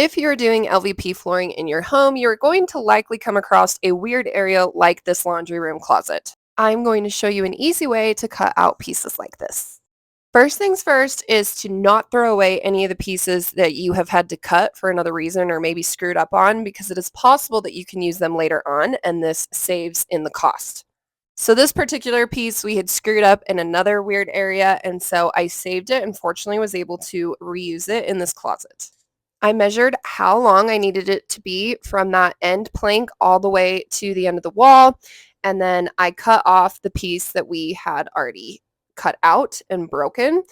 If you're doing LVP flooring in your home, you're going to likely come across a weird area like this laundry room closet. I'm going to show you an easy way to cut out pieces like this. First things first is to not throw away any of the pieces that you have had to cut for another reason or maybe screwed up on, because it is possible that you can use them later on and this saves in the cost. So this particular piece we had screwed up in another weird area, and so I saved it and fortunately was able to reuse it in this closet. I measured how long I needed it to be from that end plank all the way to the end of the wall, and then I cut off the piece that we had already cut out and broken.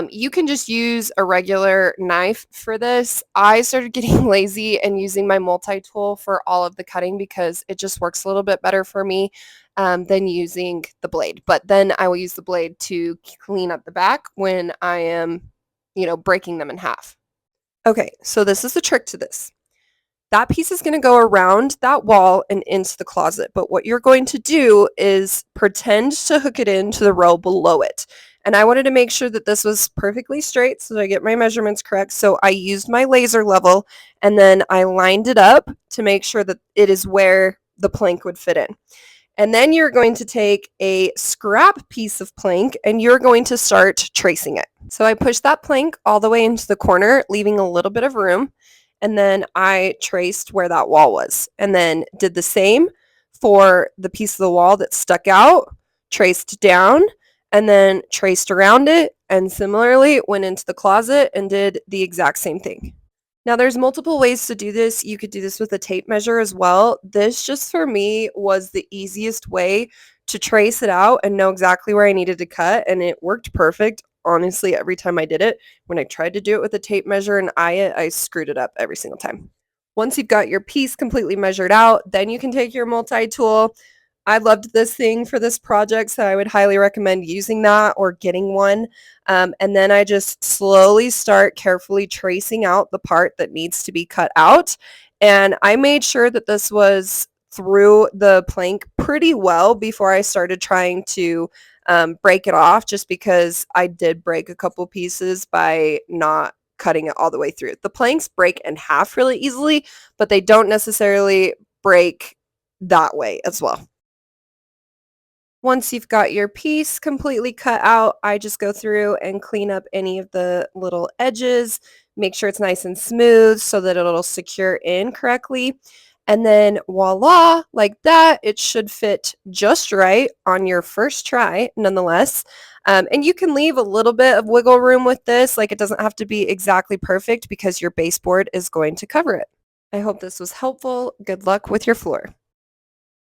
You can just use a regular knife for this. I started getting lazy and using my multi-tool for all of the cutting because it just works a little bit better for me than using the blade. But then I will use the blade to clean up the back when I am, breaking them in half. Okay, so this is the trick to this. That piece is going to go around that wall and into the closet, but what you're going to do is pretend to hook it into the row below it. And I wanted to make sure that this was perfectly straight so that I get my measurements correct. So I used my laser level and then I lined it up to make sure that it is where the plank would fit in. And then you're going to take a scrap piece of plank and you're going to start tracing it. So I pushed that plank all the way into the corner, leaving a little bit of room. And then I traced where that wall was. And then did the same for the piece of the wall that stuck out, traced down, and then traced around it. And similarly, went into the closet and did the exact same thing. Now, there's multiple ways to do this. You could do this with a tape measure as well. This just for me was the easiest way to trace it out and know exactly where I needed to cut, and it worked perfect. Honestly, every time I did it, when I tried to do it with a tape measure and I screwed it up every single time. Once you've got your piece completely measured out, then you can take your multi-tool. I loved this thing for this project, so I would highly recommend using that or getting one. And then I just slowly start carefully tracing out the part that needs to be cut out. And I made sure that this was through the plank pretty well before I started trying to break it off, just because I did break a couple pieces by not cutting it all the way through. The planks break in half really easily, but they don't necessarily break that way as well. Once you've got your piece completely cut out, I just go through and clean up any of the little edges, make sure it's nice and smooth so that it'll secure in correctly. And then voila, like that, it should fit just right on your first try, nonetheless. And you can leave a little bit of wiggle room with this. Like, it doesn't have to be exactly perfect because your baseboard is going to cover it. I hope this was helpful. Good luck with your floor.